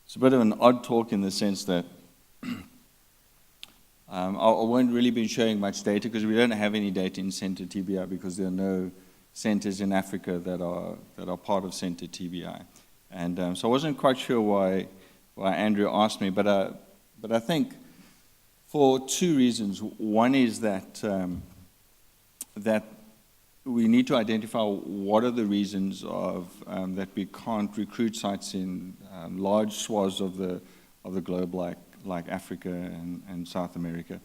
It's a bit of an odd talk in the sense that I won't really be showing much data because we don't have any data in CENTER-TBI because there are no centers in Africa that are part of CENTER-TBI. And so I wasn't quite sure why Andrew asked me, but I think for two reasons. One is that we need to identify what are the reasons of that we can't recruit sites in large swaths of the globe like Africa and South America,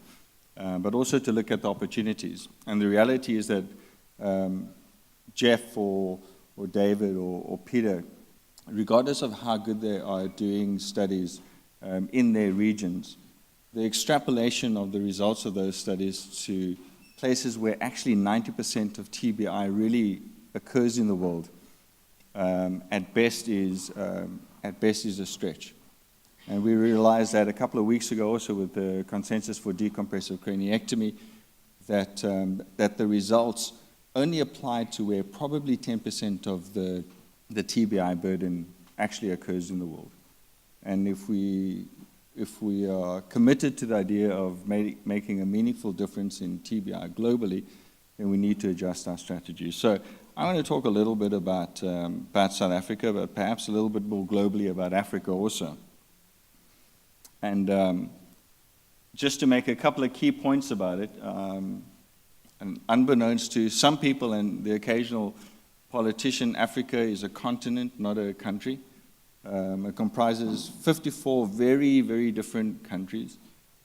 but also to look at the opportunities. And the reality is that Jeff or David or Peter, regardless of how good they are at doing studies in their regions, the extrapolation of the results of those studies to places where actually 90% of TBI really occurs in the world, at best is a stretch. And we realized that a couple of weeks ago also with the consensus for decompressive craniectomy that the results only applied to where probably 10% of the TBI burden actually occurs in the world. And if we are committed to the idea of making a meaningful difference in TBI globally, then we need to adjust our strategy. So I want to talk a little bit about South Africa, but perhaps a little bit more globally about Africa also. And just to make a couple of key points about it, and unbeknownst to some people and the occasional politician, Africa is a continent, not a country. It comprises 54 very, very different countries.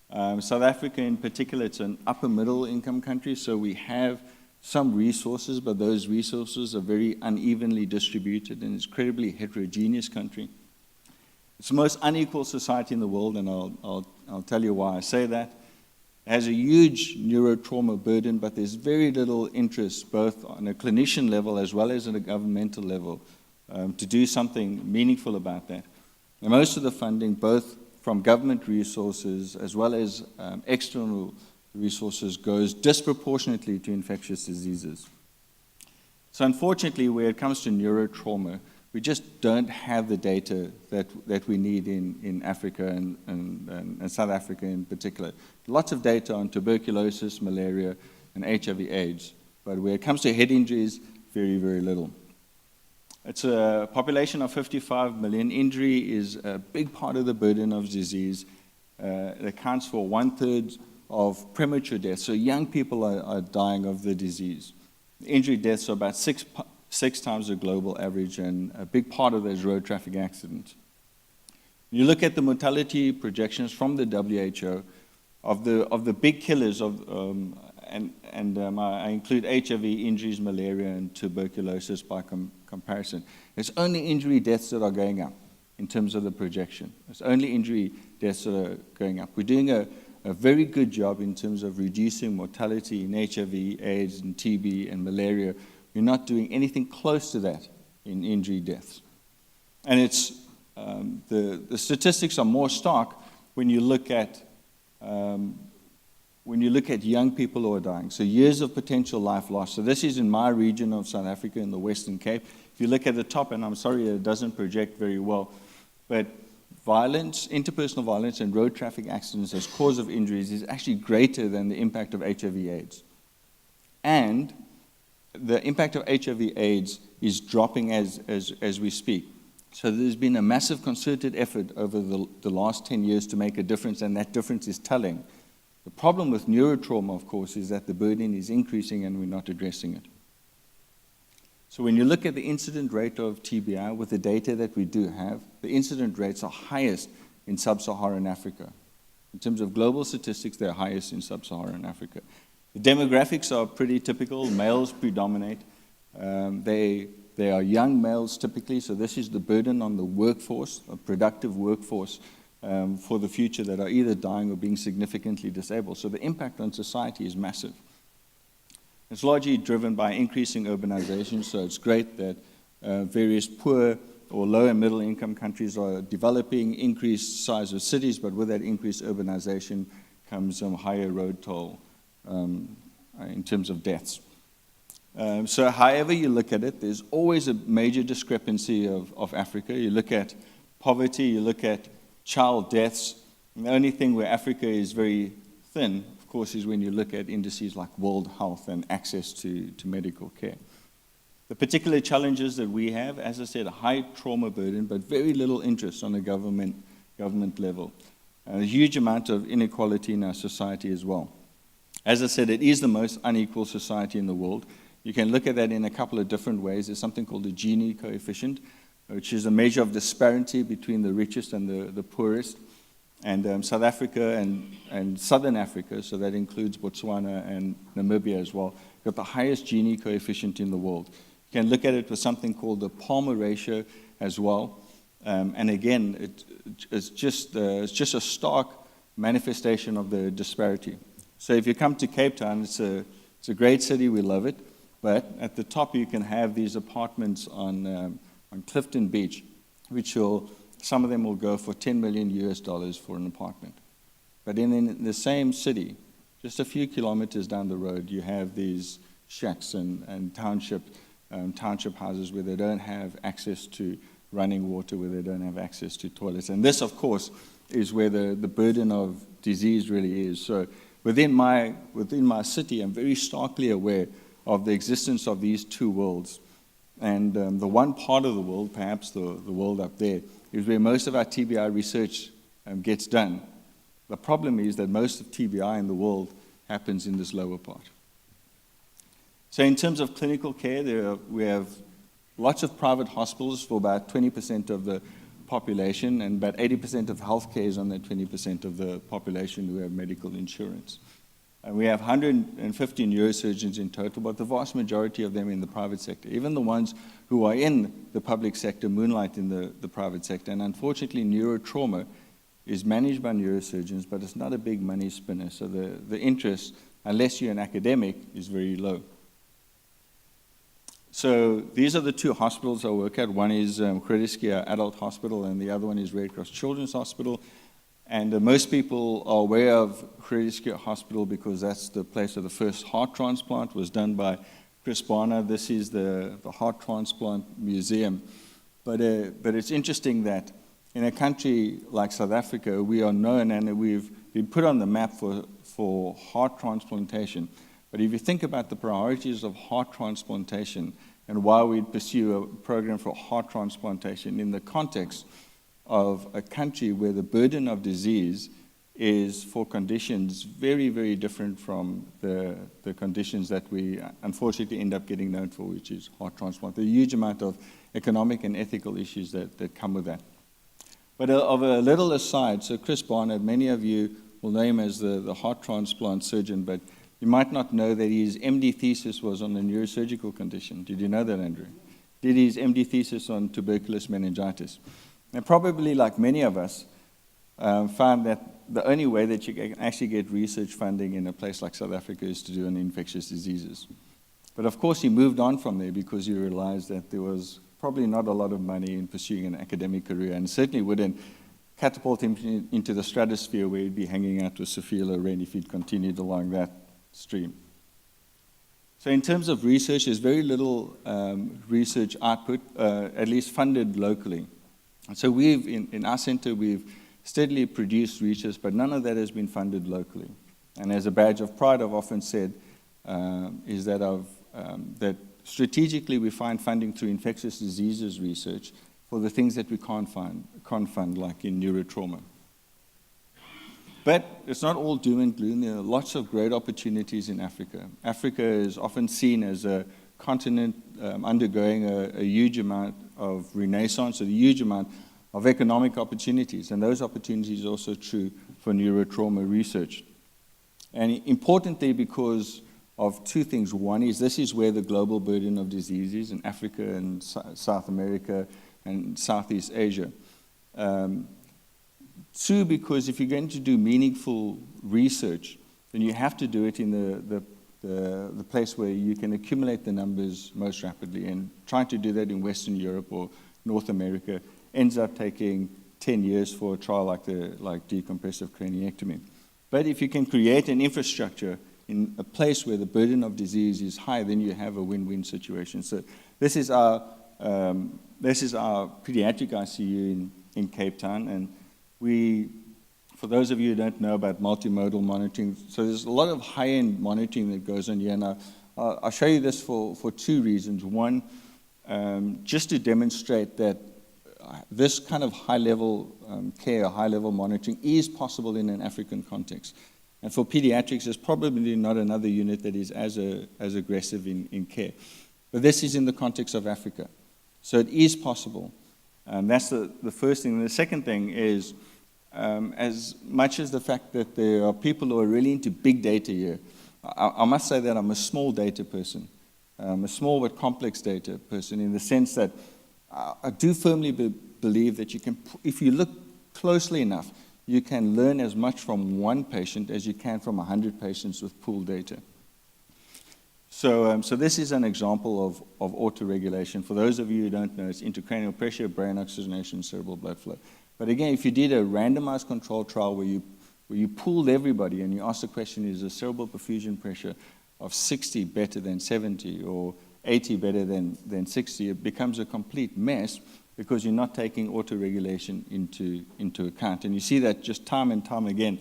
South Africa in particular, it's an upper middle income country, so we have some resources, but those resources are very unevenly distributed and it's an incredibly heterogeneous country. It's the most unequal society in the world, and I'll tell you why I say that. It has a huge neurotrauma burden, but there's very little interest, both on a clinician level as well as on a governmental level, to do something meaningful about that. And most of the funding, both from government resources as well as external resources, goes disproportionately to infectious diseases. So unfortunately, where it comes to neurotrauma, we just don't have the data that we need in Africa and South Africa in particular. Lots of data on tuberculosis, malaria, and HIV/AIDS, but where it comes to head injuries, very, very little. It's a population of 55 million. Injury is a big part of the burden of disease. It accounts for 1/3 of premature deaths. So young people are dying of the disease. Injury deaths are about six times the global average, and a big part of those road traffic accidents. You look at the mortality projections from the WHO of the big killers I include HIV, injuries, malaria, and tuberculosis by comparison. It's only injury deaths that are going up in terms of the projection. It's only injury deaths that are going up. We're doing a very good job in terms of reducing mortality in HIV, AIDS, and TB, and malaria. We're not doing anything close to that in injury deaths. And it's the statistics are more stark when you look at young people who are dying. So years of potential life lost. So this is in my region of South Africa in the Western Cape. If you look at the top, and I'm sorry it doesn't project very well, but violence, interpersonal violence and road traffic accidents as cause of injuries is actually greater than the impact of HIV/AIDS. And the impact of HIV/AIDS is dropping as we speak. So there's been a massive concerted effort over the last 10 years to make a difference, and that difference is telling. The problem with neurotrauma, of course, is that the burden is increasing and we're not addressing it. So when you look at the incident rate of TBI with the data that we do have, the incident rates are highest in sub-Saharan Africa. In terms of global statistics, they're highest in sub-Saharan Africa. The demographics are pretty typical. Males predominate. They are young males typically, so this is the burden on the workforce, a productive workforce for the future that are either dying or being significantly disabled. So the impact on society is massive. It's largely driven by increasing urbanization, so it's great that various poor or low and middle income countries are developing increased size of cities, but with that increased urbanization comes higher road toll in terms of deaths. So however you look at it, there's always a major discrepancy of Africa. You look at poverty, you look at child deaths. And the only thing where Africa is very thin, of course, is when you look at indices like World Health and access to medical care. The particular challenges that we have, as I said, a high trauma burden, but very little interest on the government level. A huge amount of inequality in our society as well. As I said, it is the most unequal society in the world. You can look at that in a couple of different ways. There's something called the Gini coefficient, which is a measure of disparity between the richest and the poorest. And South Africa and Southern Africa, so that includes Botswana and Namibia as well, got the highest Gini coefficient in the world. You can look at it with something called the Palmer ratio as well. And again, it's just a stark manifestation of the disparity. So if you come to Cape Town, it's a great city, we love it. But at the top, you can have these apartments on Clifton Beach, which some of them will go for $10 million US for an apartment. But in the same city, just a few kilometers down the road, you have these shacks and township houses where they don't have access to running water, where they don't have access to toilets. And this, of course, is where the burden of disease really is. So within my city, I'm very starkly aware of the existence of these two worlds. And the one part of the world, perhaps the world up there, is where most of our TBI research gets done. The problem is that most of TBI in the world happens in this lower part. So in terms of clinical care, we have lots of private hospitals for about 20% of the population, and about 80% of healthcare is on that 20% of the population who have medical insurance. And we have 150 neurosurgeons in total, but the vast majority of them in the private sector. Even the ones who are in the public sector moonlight in the private sector. And unfortunately, neurotrauma is managed by neurosurgeons, but it's not a big money spinner. So the interest, unless you're an academic, is very low. So these are the two hospitals I work at. One is Krediski Adult Hospital, and the other one is Red Cross Children's Hospital. And most people are aware of Krediski Hospital because that's the place where the first heart transplant was done by Chris Barner. This is the Heart Transplant Museum. But it's interesting that in a country like South Africa, we are known and we've been put on the map for heart transplantation. But if you think about the priorities of heart transplantation and why we'd pursue a program for heart transplantation in the context of a country where the burden of disease is for conditions very, very different from the conditions that we unfortunately end up getting known for, which is heart transplant. There's a huge amount of economic and ethical issues that come with that. But of a little aside, so Chris Barnard, many of you will know him as the heart transplant surgeon, but you might not know that his MD thesis was on a neurosurgical condition. Did you know that, Andrew? Did his MD thesis on tuberculous meningitis. And probably, like many of us, found that the only way that you can actually get research funding in a place like South Africa is to do on infectious diseases. But of course, he moved on from there because he realized that there was probably not a lot of money in pursuing an academic career, and certainly wouldn't catapult him into the stratosphere where he'd be hanging out with Sophia Loren if he'd continued along that stream. So in terms of research, there's very little research output, at least funded locally. And so in our center, we've steadily produced research, but none of that has been funded locally. And as a badge of pride, I've often said, is that that strategically we find funding through infectious diseases research for the things that we can't fund, like in neurotrauma. But it's not all doom and gloom. There are lots of great opportunities in Africa. Africa is often seen as a continent undergoing a huge amount of renaissance, a huge amount of economic opportunities. And those opportunities are also true for neurotrauma research. And importantly, because of two things. One is this is where the global burden of disease is in Africa and South America and Southeast Asia. Two, because if you're going to do meaningful research, then you have to do it in the place where you can accumulate the numbers most rapidly. And trying to do that in Western Europe or North America ends up taking 10 years for a trial like decompressive craniectomy. But if you can create an infrastructure in a place where the burden of disease is high, then you have a win-win situation. So this is our pediatric ICU in Cape Town. And for those of you who don't know about multimodal monitoring, so there's a lot of high-end monitoring that goes on here. Now, I'll show you this for two reasons. One, just to demonstrate that this kind of high-level care, high-level monitoring is possible in an African context. And for pediatrics, there's probably not another unit that is as aggressive in care. But this is in the context of Africa. So it is possible. That's the first thing. And the second thing is, as much as the fact that there are people who are really into big data here, I must say that I'm a small data person. I'm a small but complex data person in the sense that I do firmly believe that you can, if you look closely enough, you can learn as much from one patient as you can from 100 patients with pooled data. So this is an example of autoregulation. For those of you who don't know, it's intracranial pressure, brain oxygenation, cerebral blood flow. But again, if you did a randomized controlled trial where you pooled everybody and you asked the question, is the cerebral perfusion pressure of 60 better than 70 or 80 better than 60, it becomes a complete mess because you're not taking autoregulation into account. And you see that just time and time again.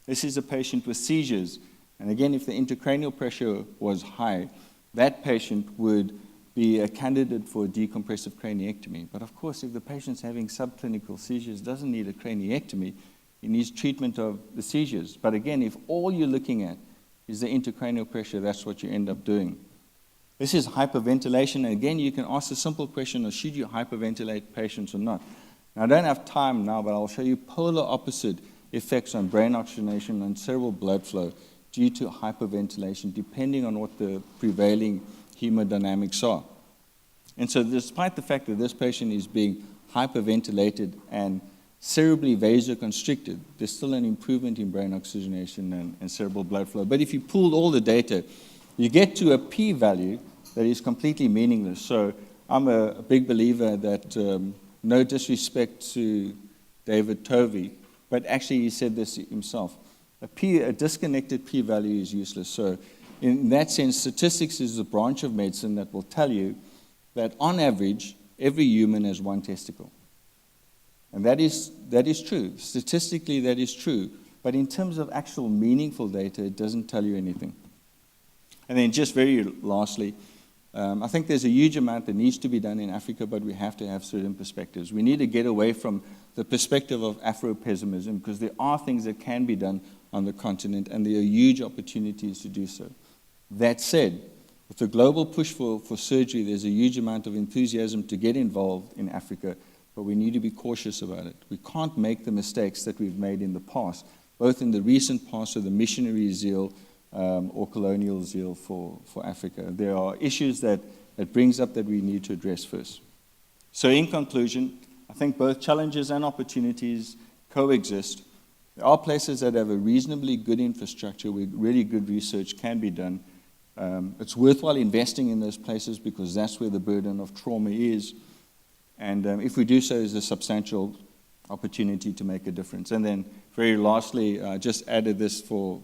This is a patient with seizures. And again, if the intracranial pressure was high, that patient would be a candidate for a decompressive craniectomy. But of course, if the patient's having subclinical seizures, doesn't need a craniectomy, he needs treatment of the seizures. But again, if all you're looking at is the intracranial pressure, that's what you end up doing. This is hyperventilation. And again, you can ask a simple question of should you hyperventilate patients or not. Now, I don't have time now, but I'll show you polar opposite effects on brain oxygenation and cerebral blood flow due to hyperventilation, depending on what the prevailing hemodynamics are. And so despite the fact that this patient is being hyperventilated and cerebrally vasoconstricted, there's still an improvement in brain oxygenation and cerebral blood flow. But if you pooled all the data, you get to a p-value that is completely meaningless. So I'm a big believer that, no disrespect to David Tovey, but actually he said this himself, a disconnected p-value is useless. So in that sense, statistics is a branch of medicine that will tell you that on average, every human has one testicle. And that is true. Statistically, that is true. But in terms of actual meaningful data, it doesn't tell you anything. And then just very lastly, I think there's a huge amount that needs to be done in Africa, but we have to have certain perspectives. We need to get away from the perspective of Afro-pessimism because there are things that can be done on the continent, and there are huge opportunities to do so. That said, with the global push for surgery, there's a huge amount of enthusiasm to get involved in Africa, but we need to be cautious about it. We can't make the mistakes that we've made in the past, both in the recent past of the missionary zeal or colonial zeal for Africa. There are issues that it brings up that we need to address first. So in conclusion, I think both challenges and opportunities coexist. There are places that have a reasonably good infrastructure where really good research can be done. It's worthwhile investing in those places because that's where the burden of trauma is. And if we do so, there's a substantial opportunity to make a difference. And then very lastly, I just added this for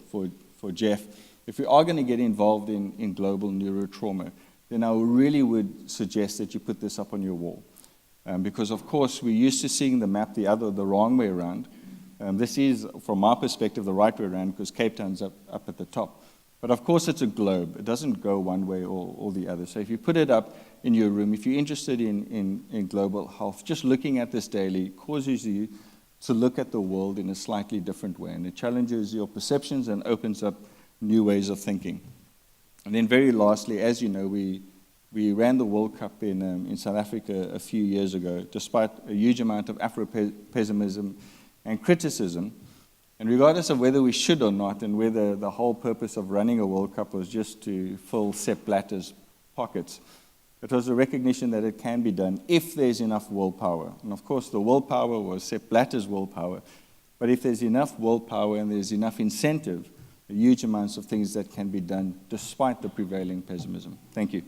Jeff. If we are going to get involved in global neurotrauma, then I really would suggest that you put this up on your wall. Because of course, we're used to seeing the map the wrong way around. This is, from my perspective, the right way around because Cape Town's up at the top. But of course, it's a globe. It doesn't go one way or the other. So if you put it up in your room, if you're interested in global health, just looking at this daily causes you to look at the world in a slightly different way. And it challenges your perceptions and opens up new ways of thinking. And then very lastly, as you know, we ran the World Cup in South Africa a few years ago, despite a huge amount of Afro-pessimism and criticism. And regardless of whether we should or not, and whether the whole purpose of running a World Cup was just to fill Sepp Blatter's pockets, it was a recognition that it can be done if there's enough willpower. And of course, the willpower was Sepp Blatter's willpower. But if there's enough willpower and there's enough incentive, huge amounts of things that can be done despite the prevailing pessimism. Thank you.